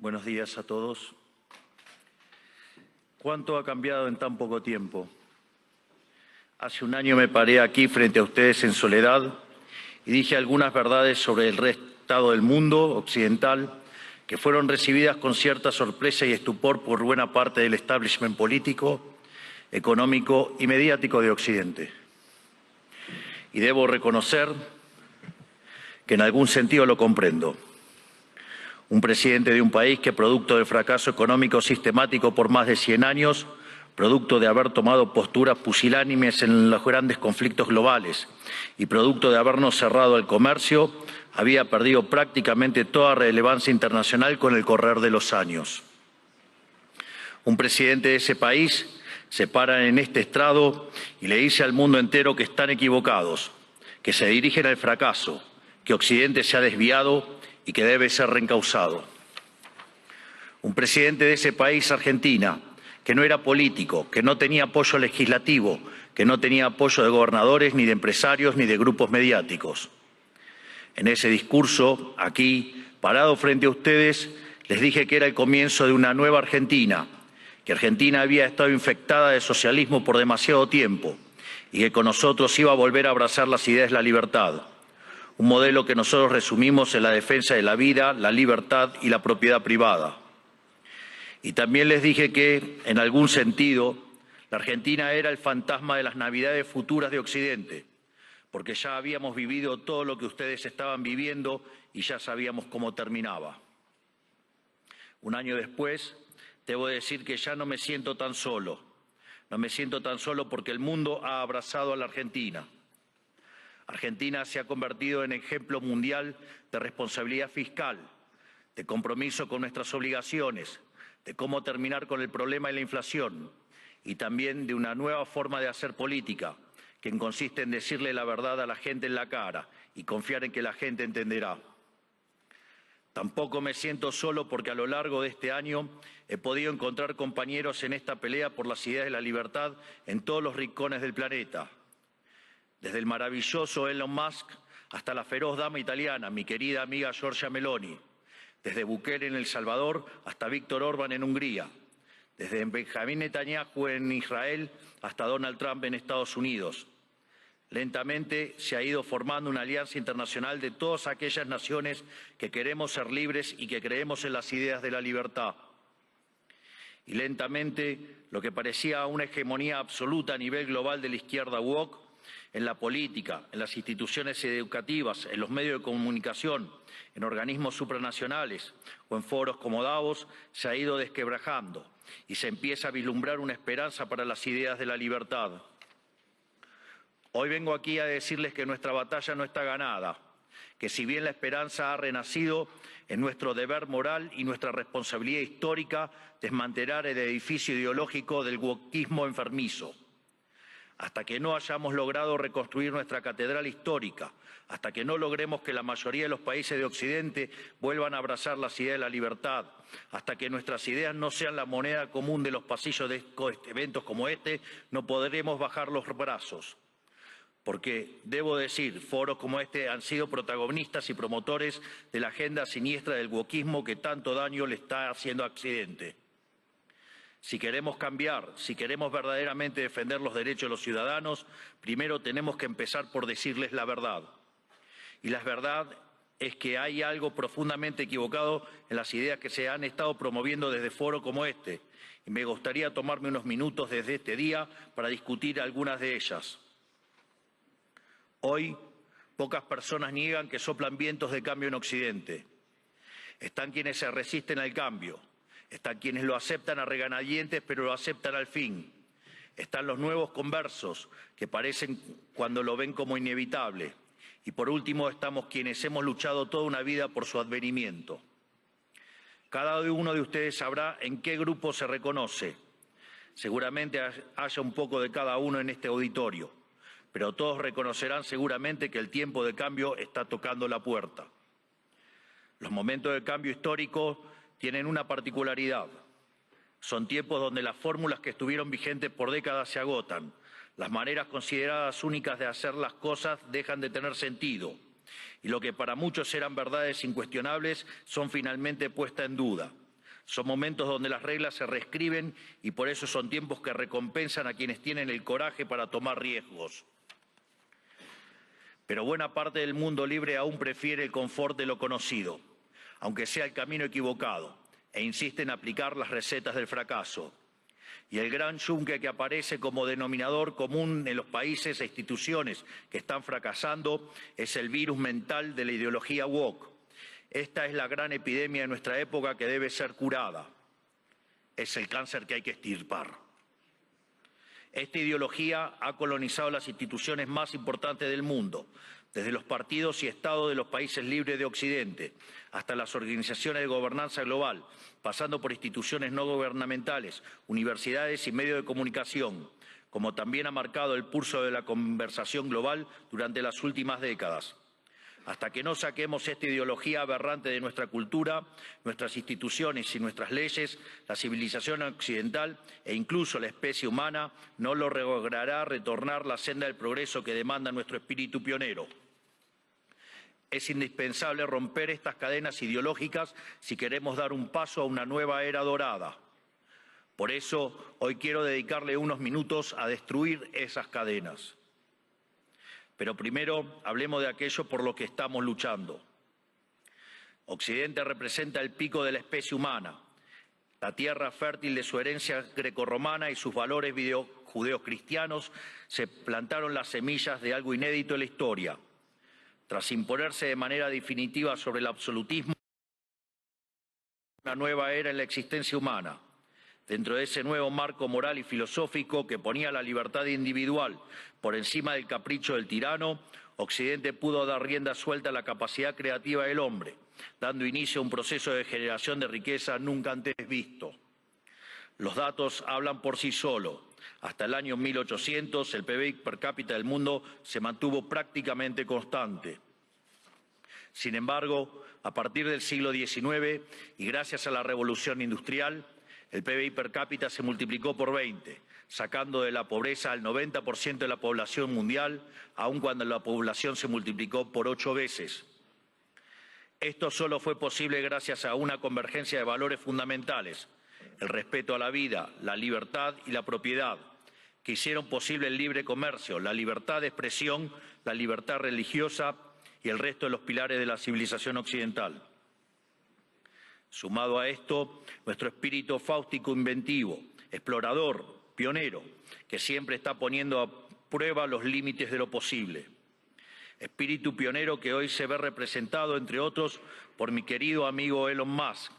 Buenos días a todos. ¿Cuánto ha cambiado en tan poco tiempo? Hace un año me paré aquí frente a ustedes en soledad y dije algunas verdades sobre el estado del mundo occidental que fueron recibidas con cierta sorpresa y estupor por buena parte del establishment político, económico y mediático de Occidente. Y debo reconocer que en algún sentido lo comprendo. Un presidente de un país que, producto del fracaso económico sistemático por más de 100 años, producto de haber tomado posturas pusilánimes en los grandes conflictos globales y producto de habernos cerrado el comercio, había perdido prácticamente toda relevancia internacional con el correr de los años. Un presidente de ese país se para en este estrado y le dice al mundo entero que están equivocados, que se dirigen al fracaso, que Occidente se ha desviado y que debe ser reencauzado. Un presidente de ese país, Argentina, que no era político, que no tenía apoyo legislativo, que no tenía apoyo de gobernadores, ni de empresarios, ni de grupos mediáticos. En ese discurso, aquí, parado frente a ustedes, les dije que era el comienzo de una nueva Argentina, que Argentina había estado infectada de socialismo por demasiado tiempo y que con nosotros iba a volver a abrazar las ideas de la libertad. Un modelo que nosotros resumimos en la defensa de la vida, la libertad y la propiedad privada. Y también les dije que, en algún sentido, la Argentina era el fantasma de las Navidades futuras de Occidente, porque ya habíamos vivido todo lo que ustedes estaban viviendo y ya sabíamos cómo terminaba. Un año después, debo decir que ya no me siento tan solo. No me siento tan solo porque el mundo ha abrazado a la Argentina. Argentina se ha convertido en ejemplo mundial de responsabilidad fiscal, de compromiso con nuestras obligaciones, de cómo terminar con el problema de la inflación y también de una nueva forma de hacer política, que consiste en decirle la verdad a la gente en la cara y confiar en que la gente entenderá. Tampoco me siento solo porque a lo largo de este año he podido encontrar compañeros en esta pelea por las ideas de la libertad en todos los rincones del planeta. Desde el maravilloso Elon Musk hasta la feroz dama italiana, mi querida amiga Giorgia Meloni. Desde Bukele en El Salvador hasta Víctor Orbán en Hungría. Desde Benjamín Netanyahu en Israel hasta Donald Trump en Estados Unidos. Lentamente se ha ido formando una alianza internacional de todas aquellas naciones que queremos ser libres y que creemos en las ideas de la libertad. Y lentamente lo que parecía una hegemonía absoluta a nivel global de la izquierda woke, en la política, en las instituciones educativas, en los medios de comunicación, en organismos supranacionales o en foros como Davos, se ha ido desquebrajando y se empieza a vislumbrar una esperanza para las ideas de la libertad. Hoy vengo aquí a decirles que nuestra batalla no está ganada, que si bien la esperanza ha renacido, es nuestro deber moral y nuestra responsabilidad histórica desmantelar el edificio ideológico del wokismo enfermizo. Hasta que no hayamos logrado reconstruir nuestra catedral histórica, hasta que no logremos que la mayoría de los países de Occidente vuelvan a abrazar las ideas de la libertad, hasta que nuestras ideas no sean la moneda común de los pasillos de eventos como este, no podremos bajar los brazos. Porque, debo decir, foros como este han sido protagonistas y promotores de la agenda siniestra del wokismo que tanto daño le está haciendo a Occidente. Si queremos cambiar, si queremos verdaderamente defender los derechos de los ciudadanos, primero tenemos que empezar por decirles la verdad. Y la verdad es que hay algo profundamente equivocado en las ideas que se han estado promoviendo desde foros como este. Y me gustaría tomarme unos minutos desde este día para discutir algunas de ellas. Hoy, pocas personas niegan que soplan vientos de cambio en Occidente. Están quienes se resisten al cambio. Están quienes lo aceptan a regañadientes, pero lo aceptan al fin. Están los nuevos conversos, que parecen cuando lo ven como inevitable. Y por último, estamos quienes hemos luchado toda una vida por su advenimiento. Cada uno de ustedes sabrá en qué grupo se reconoce. Seguramente haya un poco de cada uno en este auditorio, pero todos reconocerán seguramente que el tiempo de cambio está tocando la puerta. Los momentos de cambio histórico tienen una particularidad. Son tiempos donde las fórmulas que estuvieron vigentes por décadas se agotan. Las maneras consideradas únicas de hacer las cosas dejan de tener sentido. Y lo que para muchos eran verdades incuestionables son finalmente puestas en duda. Son momentos donde las reglas se reescriben y por eso son tiempos que recompensan a quienes tienen el coraje para tomar riesgos. Pero buena parte del mundo libre aún prefiere el confort de lo conocido, aunque sea el camino equivocado, e insiste en aplicar las recetas del fracaso. Y el gran yunque que aparece como denominador común en los países e instituciones que están fracasando es el virus mental de la ideología woke. Esta es la gran epidemia de nuestra época que debe ser curada. Es el cáncer que hay que extirpar. Esta ideología ha colonizado las instituciones más importantes del mundo, desde los partidos y estados de los países libres de Occidente, hasta las organizaciones de gobernanza global, pasando por instituciones no gubernamentales, universidades y medios de comunicación, como también ha marcado el pulso de la conversación global durante las últimas décadas. Hasta que no saquemos esta ideología aberrante de nuestra cultura, nuestras instituciones y nuestras leyes, la civilización occidental e incluso la especie humana no logrará retornar la senda del progreso que demanda nuestro espíritu pionero. Es indispensable romper estas cadenas ideológicas si queremos dar un paso a una nueva era dorada. Por eso, hoy quiero dedicarle unos minutos a destruir esas cadenas. Pero primero hablemos de aquello por lo que estamos luchando. Occidente representa el pico de la especie humana, la tierra fértil de su herencia grecorromana y sus valores judeocristianos se plantaron las semillas de algo inédito en la historia. Tras imponerse de manera definitiva sobre el absolutismo, una nueva era en la existencia humana. Dentro de ese nuevo marco moral y filosófico que ponía la libertad individual por encima del capricho del tirano, Occidente pudo dar rienda suelta a la capacidad creativa del hombre, dando inicio a un proceso de generación de riqueza nunca antes visto. Los datos hablan por sí solos. Hasta el año 1800, el PBI per cápita del mundo se mantuvo prácticamente constante. Sin embargo, a partir del siglo XIX y gracias a la revolución industrial, el PBI per cápita se multiplicó por 20, sacando de la pobreza al 90% de la población mundial, aun cuando la población se multiplicó por 8 veces. Esto solo fue posible gracias a una convergencia de valores fundamentales, el respeto a la vida, la libertad y la propiedad, que hicieron posible el libre comercio, la libertad de expresión, la libertad religiosa y el resto de los pilares de la civilización occidental. Sumado a esto, nuestro espíritu fáustico inventivo, explorador, pionero, que siempre está poniendo a prueba los límites de lo posible. Espíritu pionero que hoy se ve representado, entre otros, por mi querido amigo Elon Musk,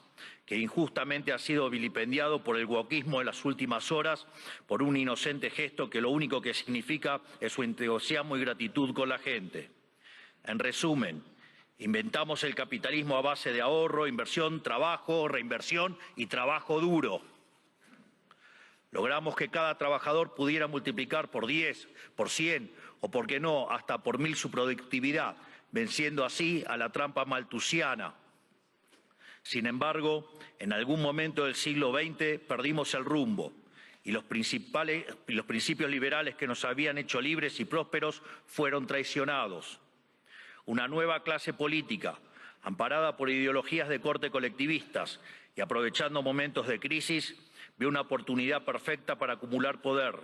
que injustamente ha sido vilipendiado por el wokismo de las últimas horas por un inocente gesto que lo único que significa es su entusiasmo y gratitud con la gente. En resumen, inventamos el capitalismo a base de ahorro, inversión, trabajo, reinversión y trabajo duro. Logramos que cada trabajador pudiera multiplicar por 10, por 100 o, por qué no, hasta por 1000 su productividad, venciendo así a la trampa malthusiana. Sin embargo, en algún momento del siglo XX perdimos el rumbo y los principios liberales que nos habían hecho libres y prósperos fueron traicionados. Una nueva clase política, amparada por ideologías de corte colectivistas y aprovechando momentos de crisis, vio una oportunidad perfecta para acumular poder.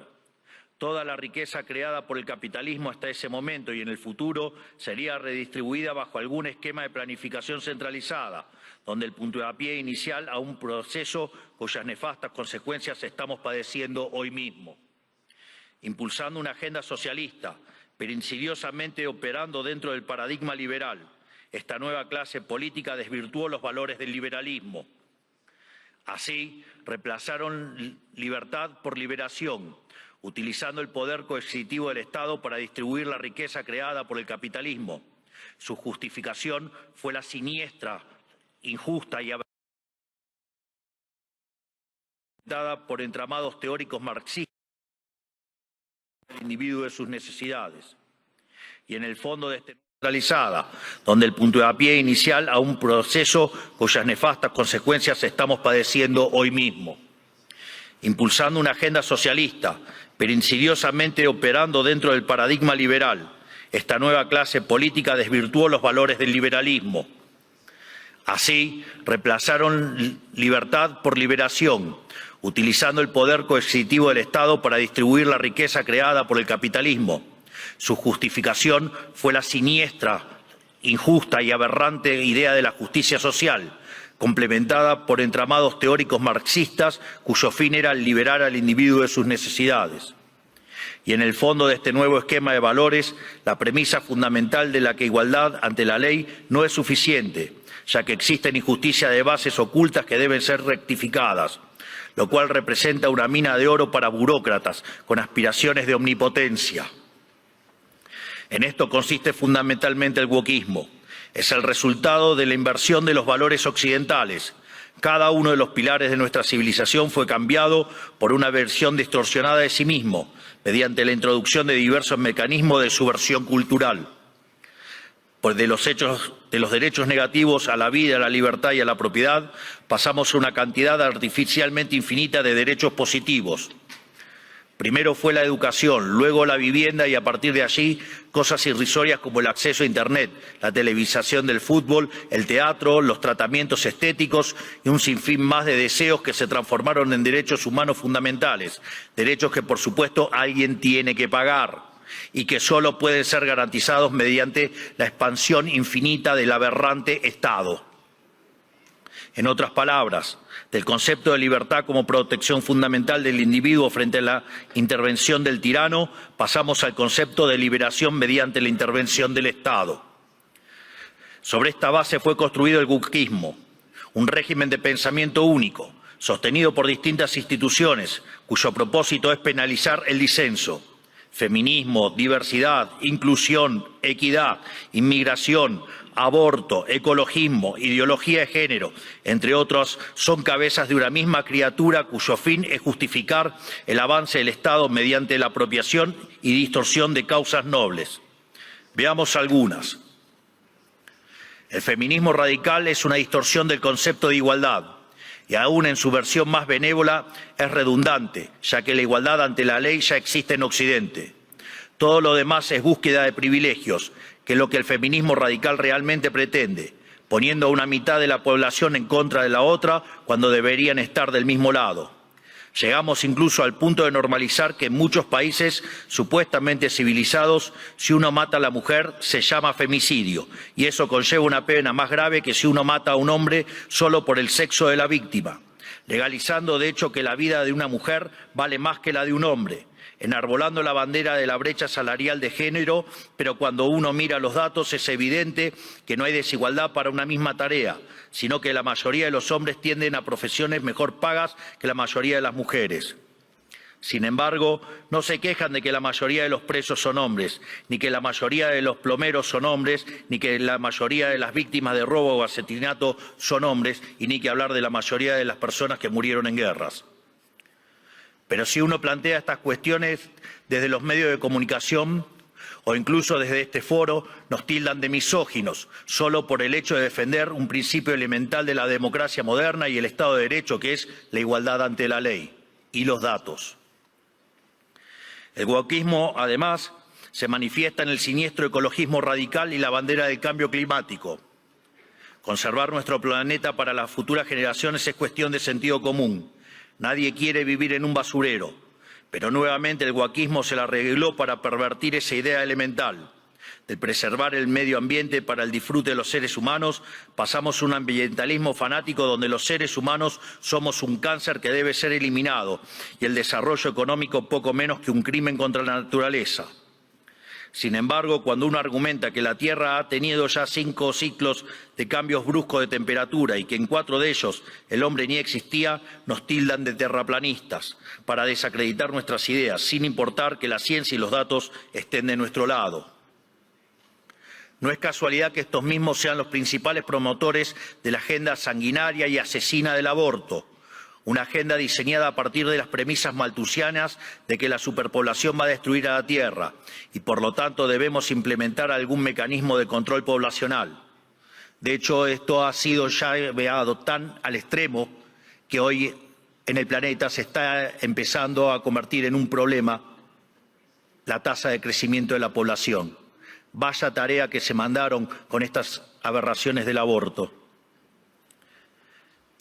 Toda la riqueza creada por el capitalismo hasta ese momento y en el futuro sería redistribuida bajo algún esquema de planificación centralizada, donde el puntapié inicial a un proceso cuyas nefastas consecuencias estamos padeciendo hoy mismo. Impulsando una agenda socialista, pero insidiosamente operando dentro del paradigma liberal, esta nueva clase política desvirtuó los valores del liberalismo. Así, reemplazaron libertad por liberación, utilizando el poder coercitivo del Estado para distribuir la riqueza creada por el capitalismo. Su justificación fue la siniestra, injusta y dada por entramados teóricos marxistas del individuo de sus necesidades. Y en el fondo de este centralizada, donde el puntapié inicial a un proceso cuyas nefastas consecuencias estamos padeciendo hoy mismo. Impulsando una agenda socialista, pero insidiosamente operando dentro del paradigma liberal, esta nueva clase política desvirtuó los valores del liberalismo. Así, reemplazaron libertad por liberación, utilizando el poder coercitivo del Estado para distribuir la riqueza creada por el capitalismo. Su justificación fue la siniestra, injusta y aberrante idea de la justicia social, complementada por entramados teóricos marxistas cuyo fin era liberar al individuo de sus necesidades. Y en el fondo de este nuevo esquema de valores, la premisa fundamental de la que igualdad ante la ley no es suficiente, ya que existen injusticias de bases ocultas que deben ser rectificadas, lo cual representa una mina de oro para burócratas con aspiraciones de omnipotencia. En esto consiste fundamentalmente el wokismo. Es el resultado de la inversión de los valores occidentales. Cada uno de los pilares de nuestra civilización fue cambiado por una versión distorsionada de sí mismo, mediante la introducción de diversos mecanismos de subversión cultural. Pues de los derechos negativos a la vida, a la libertad y a la propiedad, pasamos a una cantidad artificialmente infinita de derechos positivos. Primero fue la educación, luego la vivienda y a partir de allí cosas irrisorias como el acceso a Internet, la televisación del fútbol, el teatro, los tratamientos estéticos y un sinfín más de deseos que se transformaron en derechos humanos fundamentales, derechos que por supuesto alguien tiene que pagar y que solo pueden ser garantizados mediante la expansión infinita del aberrante Estado. En otras palabras, del concepto de libertad como protección fundamental del individuo frente a la intervención del tirano, pasamos al concepto de liberación mediante la intervención del Estado. Sobre esta base fue construido el wokismo, un régimen de pensamiento único, sostenido por distintas instituciones, cuyo propósito es penalizar el disenso. Feminismo, diversidad, inclusión, equidad, inmigración, aborto, ecologismo, ideología de género, entre otros, son cabezas de una misma criatura cuyo fin es justificar el avance del Estado mediante la apropiación y distorsión de causas nobles. Veamos algunas. El feminismo radical es una distorsión del concepto de igualdad y aún en su versión más benévola es redundante, ya que la igualdad ante la ley ya existe en Occidente. Todo lo demás es búsqueda de privilegios, que es lo que el feminismo radical realmente pretende, poniendo a una mitad de la población en contra de la otra cuando deberían estar del mismo lado. Llegamos incluso al punto de normalizar que en muchos países supuestamente civilizados, si uno mata a la mujer se llama femicidio, y eso conlleva una pena más grave que si uno mata a un hombre solo por el sexo de la víctima, legalizando de hecho que la vida de una mujer vale más que la de un hombre, enarbolando la bandera de la brecha salarial de género, pero cuando uno mira los datos es evidente que no hay desigualdad para una misma tarea, sino que la mayoría de los hombres tienden a profesiones mejor pagas que la mayoría de las mujeres. Sin embargo, no se quejan de que la mayoría de los presos son hombres, ni que la mayoría de los plomeros son hombres, ni que la mayoría de las víctimas de robo o asesinato son hombres, y ni que hablar de la mayoría de las personas que murieron en guerras. Pero si uno plantea estas cuestiones desde los medios de comunicación o incluso desde este foro, nos tildan de misóginos, solo por el hecho de defender un principio elemental de la democracia moderna y el Estado de Derecho, que es la igualdad ante la ley y los datos. El wokismo, además, se manifiesta en el siniestro ecologismo radical y la bandera del cambio climático. Conservar nuestro planeta para las futuras generaciones es cuestión de sentido común. Nadie quiere vivir en un basurero, pero nuevamente el wokismo se la arregló para pervertir esa idea elemental. De preservar el medio ambiente para el disfrute de los seres humanos, pasamos a un ambientalismo fanático donde los seres humanos somos un cáncer que debe ser eliminado y el desarrollo económico poco menos que un crimen contra la naturaleza. Sin embargo, cuando uno argumenta que la Tierra ha tenido ya 5 ciclos de cambios bruscos de temperatura y que en 4 de ellos el hombre ni existía, nos tildan de terraplanistas para desacreditar nuestras ideas, sin importar que la ciencia y los datos estén de nuestro lado. No es casualidad que estos mismos sean los principales promotores de la agenda sanguinaria y asesina del aborto, una agenda diseñada a partir de las premisas malthusianas de que la superpoblación va a destruir a la Tierra y por lo tanto debemos implementar algún mecanismo de control poblacional. De hecho, esto ha sido ya llevado tan al extremo que hoy en el planeta se está empezando a convertir en un problema la tasa de crecimiento de la población. Vaya tarea que se mandaron con estas aberraciones del aborto.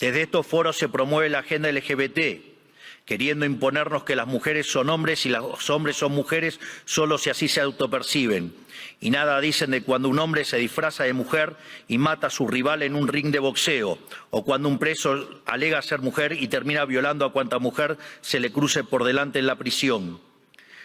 Desde estos foros se promueve la agenda LGBT, queriendo imponernos que las mujeres son hombres y los hombres son mujeres solo si así se autoperciben. Y nada dicen de cuando un hombre se disfraza de mujer y mata a su rival en un ring de boxeo, o cuando un preso alega ser mujer y termina violando a cuanta mujer se le cruce por delante en la prisión.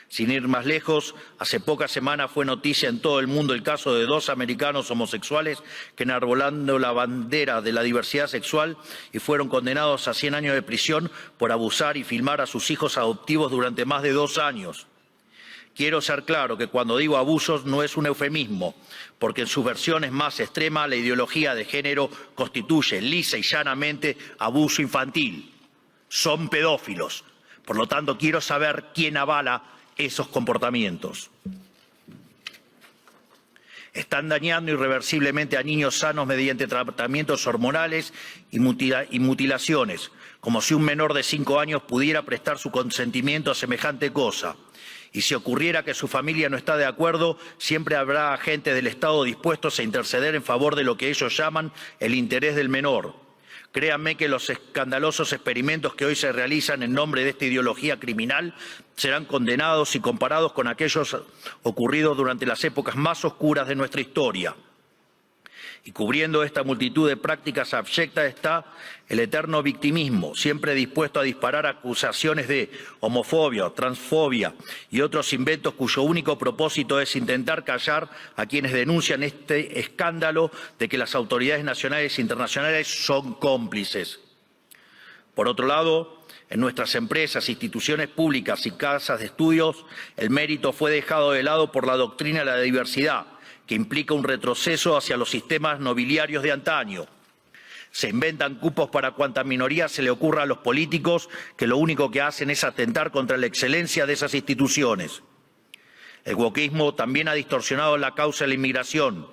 Sin ir más lejos, hace pocas semanas fue noticia en todo el mundo el caso de 2 americanos homosexuales que enarbolando la bandera de la diversidad sexual y fueron condenados a 100 años de prisión por abusar y filmar a sus hijos adoptivos durante más de 2 años. Quiero ser claro que cuando digo abusos no es un eufemismo, porque en sus versiones más extremas la ideología de género constituye lisa y llanamente abuso infantil. Son pedófilos. Por lo tanto, quiero saber quién avala esos comportamientos. Están dañando irreversiblemente a niños sanos mediante tratamientos hormonales y mutilaciones, como si un menor de 5 años pudiera prestar su consentimiento a semejante cosa. Y si ocurriera que su familia no está de acuerdo, siempre habrá agentes del Estado dispuestos a interceder en favor de lo que ellos llaman el interés del menor. Créanme que los escandalosos experimentos que hoy se realizan en nombre de esta ideología criminal serán condenados y comparados con aquellos ocurridos durante las épocas más oscuras de nuestra historia. Y cubriendo esta multitud de prácticas abyectas está el eterno victimismo, siempre dispuesto a disparar acusaciones de homofobia, transfobia y otros inventos cuyo único propósito es intentar callar a quienes denuncian este escándalo de que las autoridades nacionales e internacionales son cómplices. Por otro lado, en nuestras empresas, instituciones públicas y casas de estudios, el mérito fue dejado de lado por la doctrina de la diversidad, que implica un retroceso hacia los sistemas nobiliarios de antaño. Se inventan cupos para cuanta minoría se le ocurra a los políticos, que lo único que hacen es atentar contra la excelencia de esas instituciones. El wokismo también ha distorsionado la causa de la inmigración.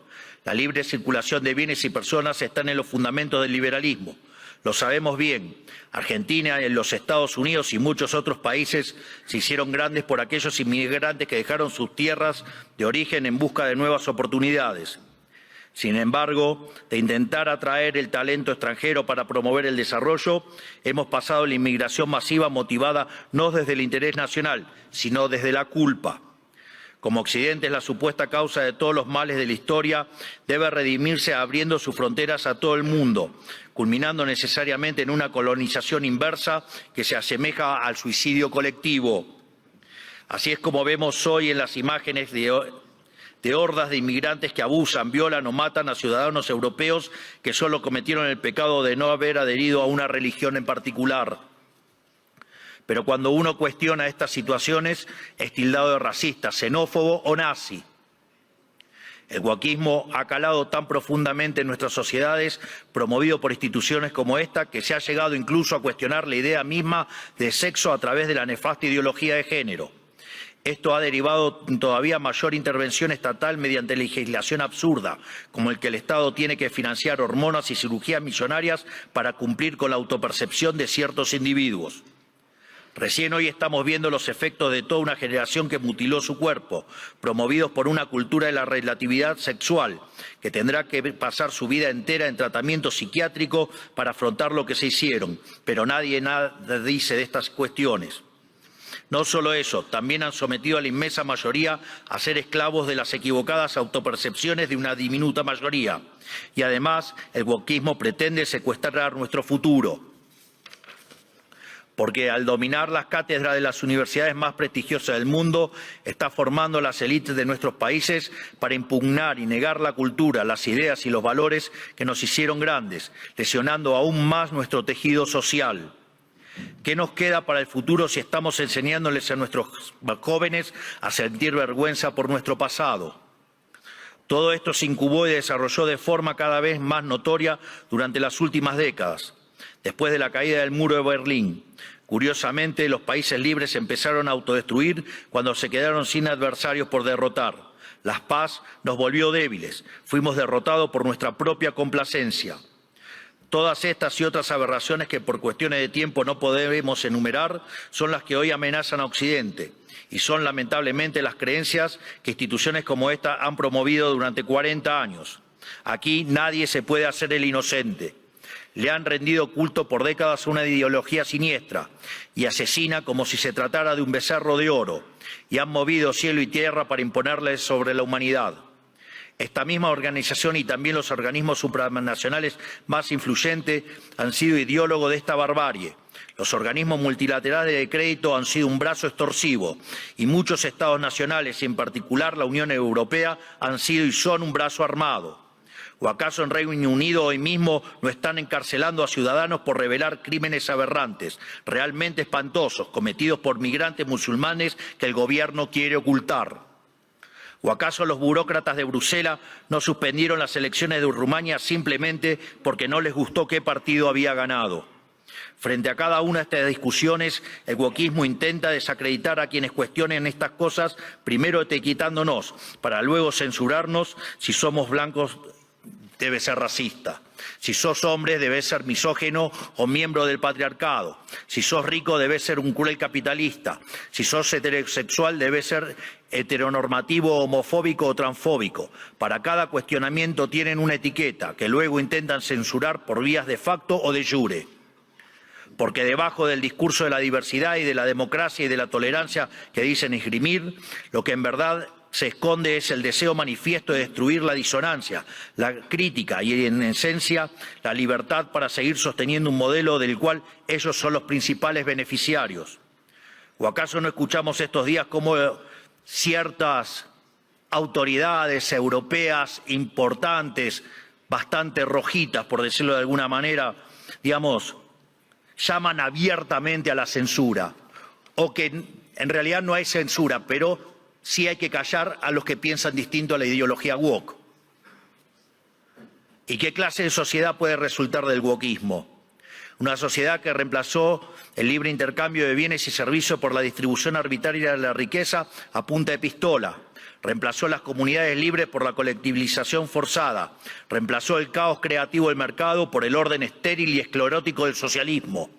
La libre circulación de bienes y personas están en los fundamentos del liberalismo. Lo sabemos bien. Argentina, los Estados Unidos y muchos otros países se hicieron grandes por aquellos inmigrantes que dejaron sus tierras de origen en busca de nuevas oportunidades. Sin embargo, de intentar atraer el talento extranjero para promover el desarrollo, hemos pasado la inmigración masiva motivada no desde el interés nacional, sino desde la culpa. Como Occidente es la supuesta causa de todos los males de la historia, debe redimirse abriendo sus fronteras a todo el mundo, culminando necesariamente en una colonización inversa que se asemeja al suicidio colectivo. Así es como vemos hoy en las imágenes de hordas de inmigrantes que abusan, violan o matan a ciudadanos europeos que solo cometieron el pecado de no haber adherido a una religión en particular. Pero cuando uno cuestiona estas situaciones, es tildado de racista, xenófobo o nazi. El wokismo ha calado tan profundamente en nuestras sociedades, promovido por instituciones como esta, que se ha llegado incluso a cuestionar la idea misma de sexo a través de la nefasta ideología de género. Esto ha derivado en todavía mayor intervención estatal mediante legislación absurda, como el que el Estado tiene que financiar hormonas y cirugías millonarias para cumplir con la autopercepción de ciertos individuos. Recién hoy estamos viendo los efectos de toda una generación que mutiló su cuerpo, promovidos por una cultura de la relatividad sexual, que tendrá que pasar su vida entera en tratamiento psiquiátrico para afrontar lo que se hicieron, pero nadie nada dice de estas cuestiones. No solo eso, también han sometido a la inmensa mayoría a ser esclavos de las equivocadas autopercepciones de una diminuta mayoría. Y además, el wokismo pretende secuestrar nuestro futuro, porque al dominar las cátedras de las universidades más prestigiosas del mundo, está formando las élites de nuestros países para impugnar y negar la cultura, las ideas y los valores que nos hicieron grandes, lesionando aún más nuestro tejido social. ¿Qué nos queda para el futuro si estamos enseñándoles a nuestros jóvenes a sentir vergüenza por nuestro pasado? Todo esto se incubó y desarrolló de forma cada vez más notoria durante las últimas décadas. Después de la caída del muro de Berlín, curiosamente, los países libres empezaron a autodestruir cuando se quedaron sin adversarios por derrotar. La paz nos volvió débiles, fuimos derrotados por nuestra propia complacencia. Todas estas y otras aberraciones que por cuestiones de tiempo no podemos enumerar son las que hoy amenazan a Occidente y son lamentablemente las creencias que instituciones como esta han promovido durante 40 años. Aquí nadie se puede hacer el inocente. Le han rendido culto por décadas a una ideología siniestra y asesina como si se tratara de un becerro de oro, y han movido cielo y tierra para imponerle sobre la humanidad. Esta misma organización y también los organismos supranacionales más influyentes han sido ideólogos de esta barbarie. Los organismos multilaterales de crédito han sido un brazo extorsivo y muchos estados nacionales, y en particular la Unión Europea, han sido y son un brazo armado. ¿O acaso en Reino Unido hoy mismo no están encarcelando a ciudadanos por revelar crímenes aberrantes, realmente espantosos, cometidos por migrantes musulmanes que el gobierno quiere ocultar? ¿O acaso los burócratas de Bruselas no suspendieron las elecciones de Rumania simplemente porque no les gustó qué partido había ganado? Frente a cada una de estas discusiones, el wokismo intenta desacreditar a quienes cuestionen estas cosas, primero etiquetándonos, para luego censurarnos. Si somos blancos, debe ser racista. Si sos hombre, debes ser misógino o miembro del patriarcado. Si sos rico, debes ser un cruel capitalista. Si sos heterosexual, debes ser heteronormativo, homofóbico o transfóbico. Para cada cuestionamiento tienen una etiqueta que luego intentan censurar por vías de facto o de jure. Porque debajo del discurso de la diversidad y de la democracia y de la tolerancia que dicen esgrimir, lo que en verdad se esconde es el deseo manifiesto de destruir la disonancia, la crítica y, en esencia, la libertad para seguir sosteniendo un modelo del cual ellos son los principales beneficiarios. ¿O acaso no escuchamos estos días cómo ciertas autoridades europeas importantes, bastante rojitas, por decirlo de alguna manera, llaman abiertamente a la censura, o que en realidad no hay censura, pero sí hay que callar a los que piensan distinto a la ideología woke? ¿Y qué clase de sociedad puede resultar del wokismo? Una sociedad que reemplazó el libre intercambio de bienes y servicios por la distribución arbitraria de la riqueza a punta de pistola. Reemplazó las comunidades libres por la colectivización forzada. Reemplazó el caos creativo del mercado por el orden estéril y esclerótico del socialismo.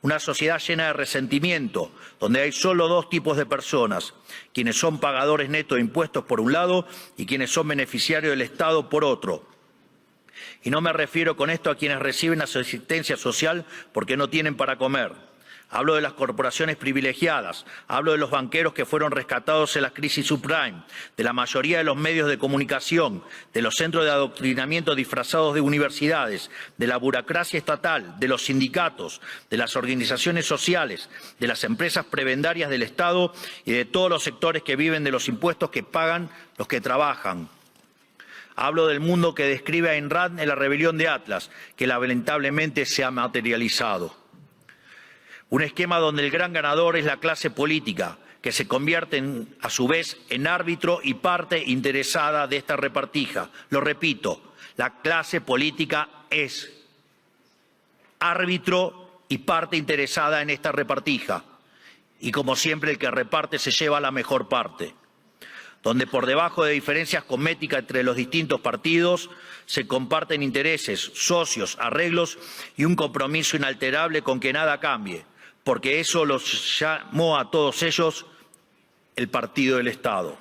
Una sociedad llena de resentimiento, donde hay solo dos tipos de personas: quienes son pagadores netos de impuestos por un lado y quienes son beneficiarios del Estado por otro. Y no me refiero con esto a quienes reciben asistencia social porque no tienen para comer. Hablo de las corporaciones privilegiadas, hablo de los banqueros que fueron rescatados en la crisis subprime, de la mayoría de los medios de comunicación, de los centros de adoctrinamiento disfrazados de universidades, de la burocracia estatal, de los sindicatos, de las organizaciones sociales, de las empresas prebendarias del Estado y de todos los sectores que viven de los impuestos que pagan los que trabajan. Hablo del mundo que describe Ayn Rand en La rebelión de Atlas, que lamentablemente se ha materializado. Un esquema donde el gran ganador es la clase política, que se convierte a su vez en árbitro y parte interesada de esta repartija. Lo repito, la clase política es árbitro y parte interesada en esta repartija. Y como siempre, el que reparte se lleva la mejor parte. Donde por debajo de diferencias cosméticas entre los distintos partidos se comparten intereses, socios, arreglos y un compromiso inalterable con que nada cambie, porque eso los llamó a todos ellos el partido del Estado.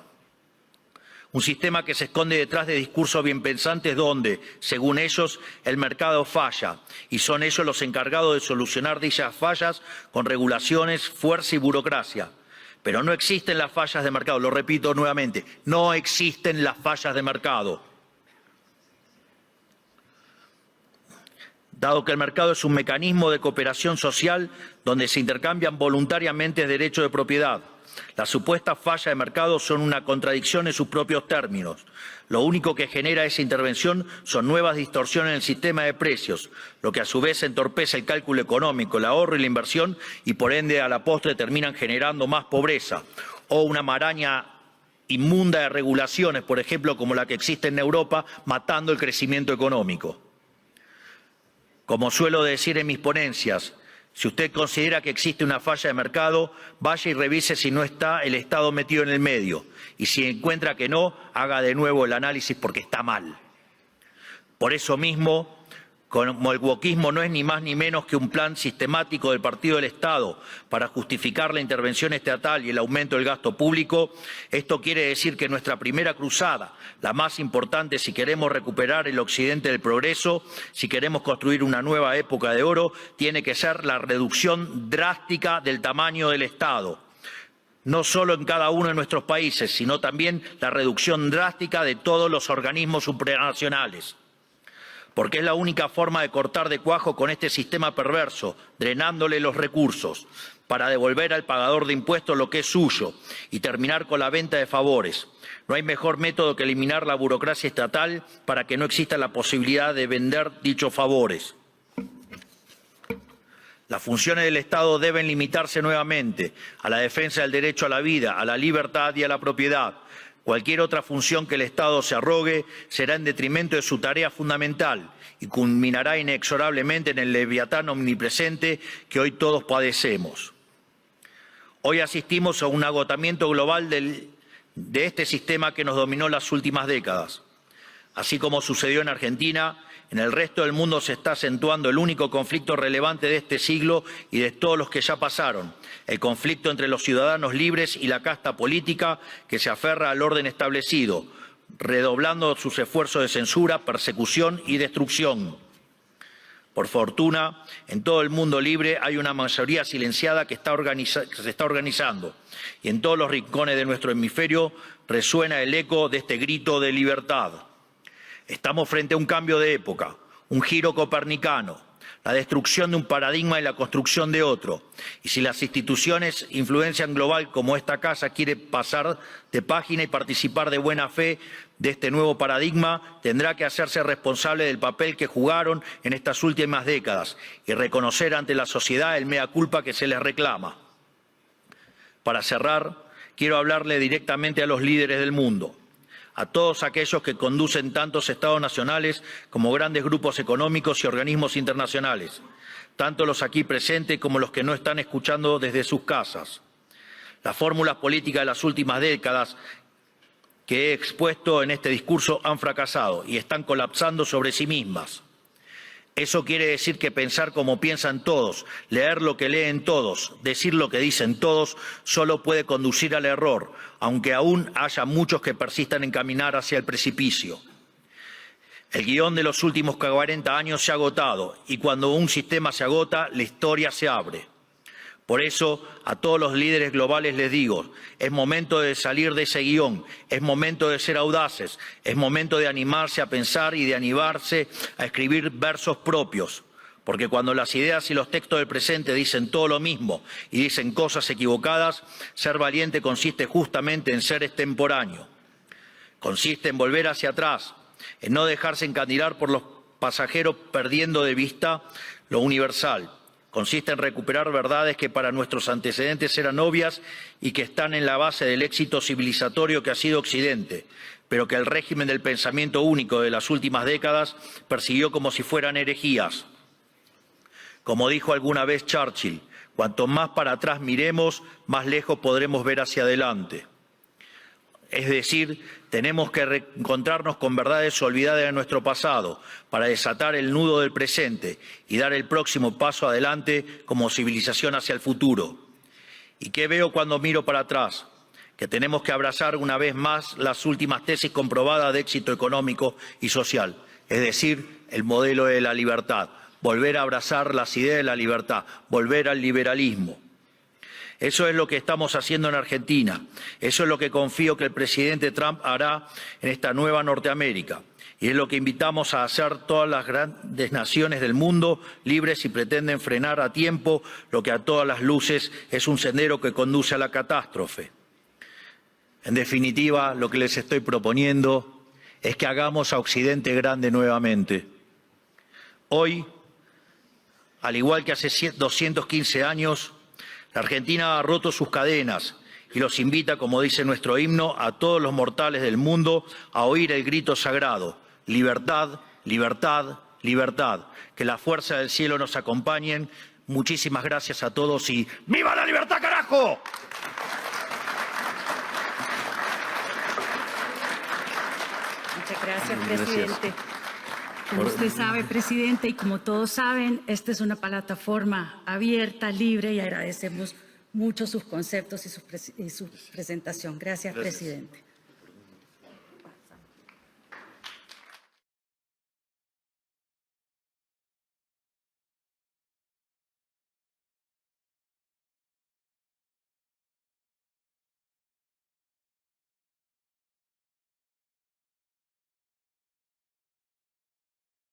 Un sistema que se esconde detrás de discursos bien pensantes donde, según ellos, el mercado falla y son ellos los encargados de solucionar dichas fallas con regulaciones, fuerza y burocracia. Pero no existen las fallas de mercado, lo repito nuevamente, no existen las fallas de mercado. Dado que el mercado es un mecanismo de cooperación social donde se intercambian voluntariamente derechos de propiedad, las supuestas fallas de mercado son una contradicción en sus propios términos. Lo único que genera esa intervención son nuevas distorsiones en el sistema de precios, lo que a su vez entorpece el cálculo económico, el ahorro y la inversión y por ende a la postre terminan generando más pobreza o una maraña inmunda de regulaciones, por ejemplo, como la que existe en Europa, matando el crecimiento económico. Como suelo decir en mis ponencias, si usted considera que existe una falla de mercado, vaya y revise si no está el Estado metido en el medio. Y si encuentra que no, haga de nuevo el análisis porque está mal. Por eso mismo, Como el wokismo no es ni más ni menos que un plan sistemático del Partido del Estado para justificar la intervención estatal y el aumento del gasto público, esto quiere decir que nuestra primera cruzada, la más importante si queremos recuperar el occidente del progreso, si queremos construir una nueva época de oro, tiene que ser la reducción drástica del tamaño del Estado. No solo en cada uno de nuestros países, sino también la reducción drástica de todos los organismos supranacionales. Porque es la única forma de cortar de cuajo con este sistema perverso, drenándole los recursos, para devolver al pagador de impuestos lo que es suyo y terminar con la venta de favores. No hay mejor método que eliminar la burocracia estatal para que no exista la posibilidad de vender dichos favores. Las funciones del Estado deben limitarse nuevamente a la defensa del derecho a la vida, a la libertad y a la propiedad. Cualquier otra función que el Estado se arrogue será en detrimento de su tarea fundamental y culminará inexorablemente en el leviatán omnipresente que hoy todos padecemos. Hoy asistimos a un agotamiento global de este sistema que nos dominó las últimas décadas. Así como sucedió en Argentina, en el resto del mundo se está acentuando el único conflicto relevante de este siglo y de todos los que ya pasaron, el conflicto entre los ciudadanos libres y la casta política que se aferra al orden establecido, redoblando sus esfuerzos de censura, persecución y destrucción. Por fortuna, en todo el mundo libre hay una mayoría silenciada que se está organizando y en todos los rincones de nuestro hemisferio resuena el eco de este grito de libertad. Estamos frente a un cambio de época, un giro copernicano, la destrucción de un paradigma y la construcción de otro. Y si las instituciones influencian global como esta casa quiere pasar de página y participar de buena fe de este nuevo paradigma, tendrá que hacerse responsable del papel que jugaron en estas últimas décadas y reconocer ante la sociedad el mea culpa que se les reclama. Para cerrar, quiero hablarle directamente a los líderes del mundo, a todos aquellos que conducen tantos estados nacionales como grandes grupos económicos y organismos internacionales, tanto los aquí presentes como los que no están escuchando desde sus casas. Las fórmulas políticas de las últimas décadas que he expuesto en este discurso han fracasado y están colapsando sobre sí mismas. Eso quiere decir que pensar como piensan todos, leer lo que leen todos, decir lo que dicen todos, solo puede conducir al error, aunque aún haya muchos que persistan en caminar hacia el precipicio. El guión de los últimos 40 años se ha agotado y cuando un sistema se agota, la historia se abre. Por eso, a todos los líderes globales les digo, es momento de salir de ese guión, es momento de ser audaces, es momento de animarse a pensar y de animarse a escribir versos propios. Porque cuando las ideas y los textos del presente dicen todo lo mismo y dicen cosas equivocadas, ser valiente consiste justamente en ser extemporáneo. Consiste en volver hacia atrás, en no dejarse encandilar por los pasajeros perdiendo de vista lo universal. Consiste en recuperar verdades que para nuestros antecedentes eran obvias y que están en la base del éxito civilizatorio que ha sido Occidente, pero que el régimen del pensamiento único de las últimas décadas persiguió como si fueran herejías. Como dijo alguna vez Churchill, cuanto más para atrás miremos, más lejos podremos ver hacia adelante. Es decir, tenemos que reencontrarnos con verdades olvidadas de nuestro pasado para desatar el nudo del presente y dar el próximo paso adelante como civilización hacia el futuro. ¿Y qué veo cuando miro para atrás? Que tenemos que abrazar una vez más las últimas tesis comprobadas de éxito económico y social, es decir, el modelo de la libertad, volver a abrazar las ideas de la libertad, volver al liberalismo. Eso es lo que estamos haciendo en Argentina. Eso es lo que confío que el presidente Trump hará en esta nueva Norteamérica. Y es lo que invitamos a hacer todas las grandes naciones del mundo, libres si pretenden frenar a tiempo lo que a todas las luces es un sendero que conduce a la catástrofe. En definitiva, lo que les estoy proponiendo es que hagamos a Occidente grande nuevamente. Hoy, al igual que hace 215 años, la Argentina ha roto sus cadenas y los invita, como dice nuestro himno, a todos los mortales del mundo a oír el grito sagrado: libertad, libertad, libertad. Que la fuerza del cielo nos acompañen. Muchísimas gracias a todos y ¡viva la libertad, carajo! Muchas gracias, presidente. Como usted sabe, presidente, y como todos saben, esta es una plataforma abierta, libre, y agradecemos mucho sus conceptos y su presentación. Gracias, presidente.